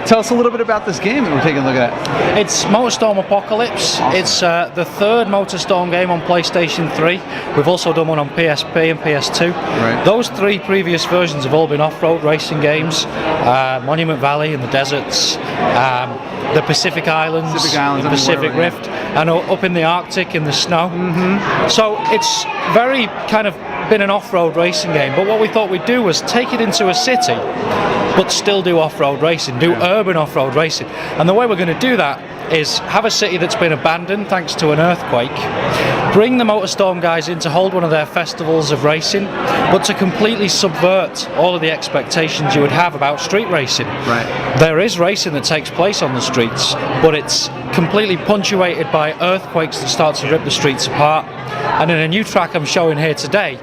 Tell us a little bit about this game that we're taking a look at. It's Motorstorm Apocalypse. Awesome. It's the third Motorstorm game on PlayStation 3. We've also done one on PSP and PS2. Right. Those three previous versions have all been off-road racing games. Monument Valley in the deserts, the Pacific Islands, the Pacific Rift, and up in the Arctic in the snow. So it's very kind of been an off-road racing game, but what we thought we'd do was take it into a city but still do off-road racing, do urban off-road racing. And the way we're going to do that is have a city that's been abandoned thanks to an earthquake, bring the Motorstorm guys in to hold one of their festivals of racing, but to completely subvert all of the expectations you would have about street racing. Right. There is racing that takes place on the streets, but it's completely punctuated by earthquakes that start to rip the streets apart. And in a new track I'm showing here today,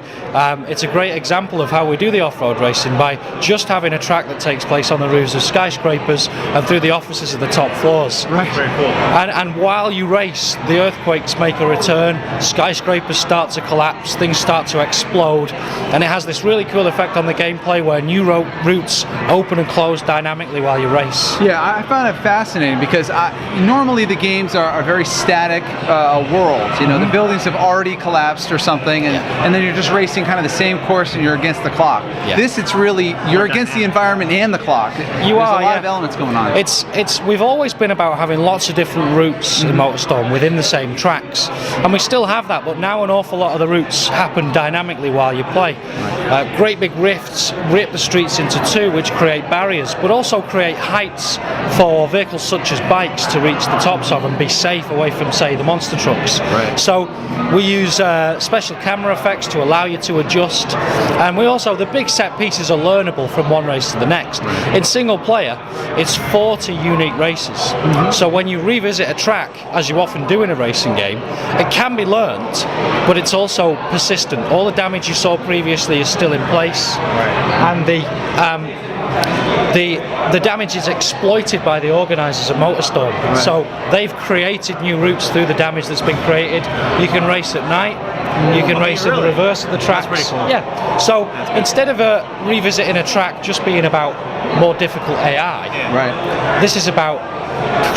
it's a great example of how we do the off-road racing by just having a track that takes place on the roofs of skyscrapers and through the offices of the top floors. Right. Very cool. And while you race, the earthquakes make a return, skyscrapers start to collapse, things start to explode, and it has this really cool effect on the gameplay where new routes open and close dynamically while you race. Yeah, I found it fascinating because normally the games are very static worlds. You know, the buildings have already collapsed or something, and then you're just racing kind of the same course and you're against the clock. Yeah. This, it's really, you're against the environment and the clock. There's a lot of elements going on. We've always been about having lots of different routes in Motorstorm within the same tracks, and we still have that, but now an awful lot of the routes happen dynamically while you play. Great big rifts rip the streets into two, which create barriers, but also create heights for vehicles such as bikes to reach the tops of and be safe away from, say, the monster trucks. Right. So we use special camera effects to allow you to adjust, and we also, the big set pieces are learnable from one race to the next. In single player, it's 40 unique races. So when you revisit a track, as you often do in a racing game, it can be learnt, but it's also persistent. All the damage you saw previously is still in place, and the damage is exploited by the organisers of Motorstorm. Right. So they've created new routes through the damage that's been created. You can race at night, you can race in the reverse of the tracks. That's pretty cool. Yeah. So instead of revisiting a track just being about more difficult AI, Right. this is about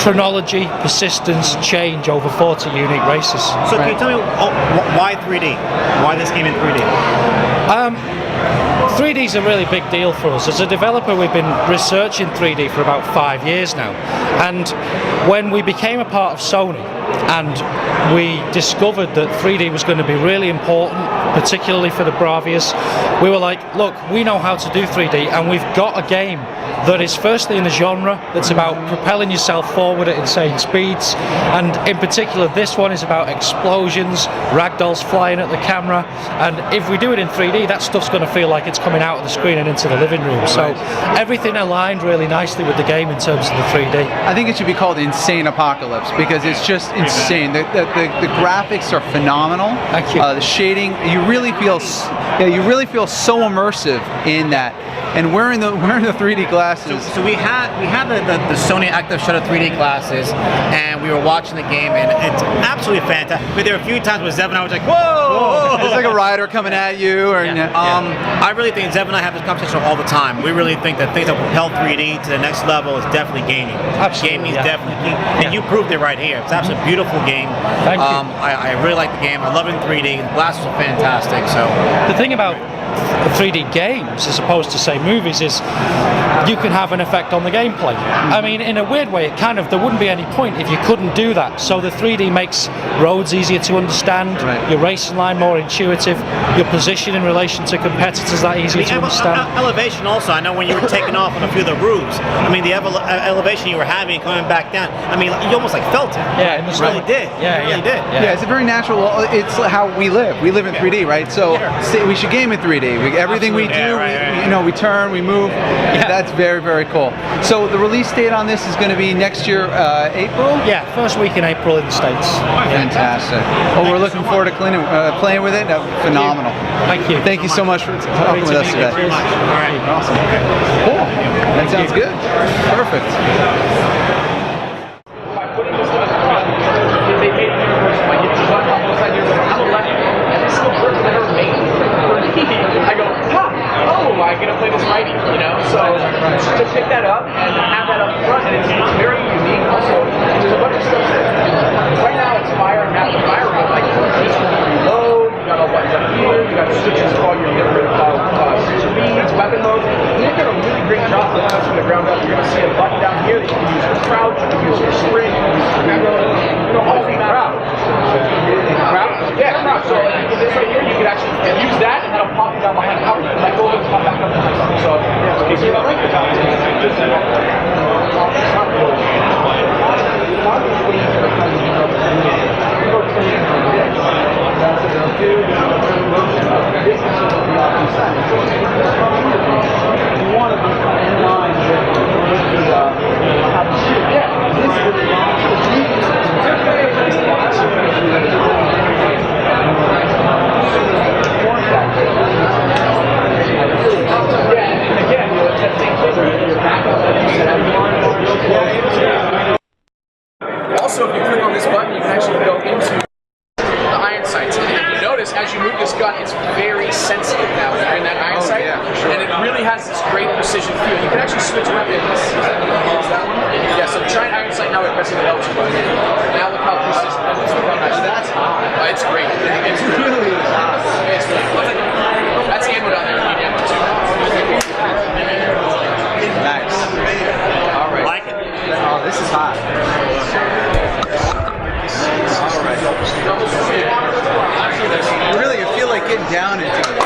chronology, persistence, change over 40 unique races. So can you tell me why 3D? Why this game in 3D? 3D is a really big deal for us. As a developer, we've been researching 3D for about 5 years now. And when we became a part of Sony and we discovered that 3D was going to be really important, particularly for the Bravias, we were like, look, we know how to do 3D, and we've got a game that is firstly in a genre that's about propelling yourself forward at insane speeds, and in particular this one is about explosions, ragdolls flying at the camera, and if we do it in 3D, that stuff's going to feel like it's coming out of the screen and into the living room. So everything aligned really nicely with the game in terms of the 3D. I think it should be called Insane Apocalypse because it's just insane. The graphics are phenomenal. Thank you. The shading, you really feel so immersive in that. And wearing the 3D glasses. So we had the Sony Active Shutter 3D glasses, and we were watching the game, and it's absolutely fantastic. But there were a few times where Zev and I was like, whoa! It's like a rider coming at you. Or, I really think Zev and I have this conversation all the time. We really think that things that propel 3D to the next level is definitely gaming. Absolutely, Gaming is definitely key. And you proved it right here. It's absolutely a beautiful game. Thank you. I really like the game. I love it in 3D. The glasses are fantastic. So The thing about 3D games as opposed to, say, movies is you can have an effect on the gameplay. I mean, in a weird way, there wouldn't be any point if you couldn't do that. So the 3D makes roads easier to understand, your racing line more intuitive, your position in relation to competitors that easier to understand. Elevation also, I know when you were taking off on a few of the roofs, I mean, the elevation you were having coming back down, I mean, you almost like felt it. Yeah, in the really did. Yeah, you really did. Yeah, it's a very natural. It's how we live. We live in 3D, right? So we should game in 3D. Everything we do, we turn, we move. That's very, very cool. So the release date on this is going to be next year, April? Yeah, first week in April in the States. Fantastic. Well, we're looking forward to playing with it. Phenomenal. Thank you. Thank you so much for talking with us today. All right. Awesome. Cool. That sounds good. Perfect. I go, oh, I'm gonna play this righty, you know? So to pick that up and have that up front do this is the opposite side. You want to be in line with the how to shoot. Yeah, this is Also, if you click on this button, you can actually go into the iron sights. And if you notice, as you move this gun, it's very sensitive now when you're in that iron sight. Yeah, sure. And it really has this great precision feel. You can actually switch around it. Yeah, so try an iron sight now with pressing the L2 button. Now look how precision that is. Look how nice that's hot. It's great. It's really hot. It's really good. That's ammo down there. We need ammo too. nice. All right. Like it. Oh, this is hot. All right. You really feel like getting down into it.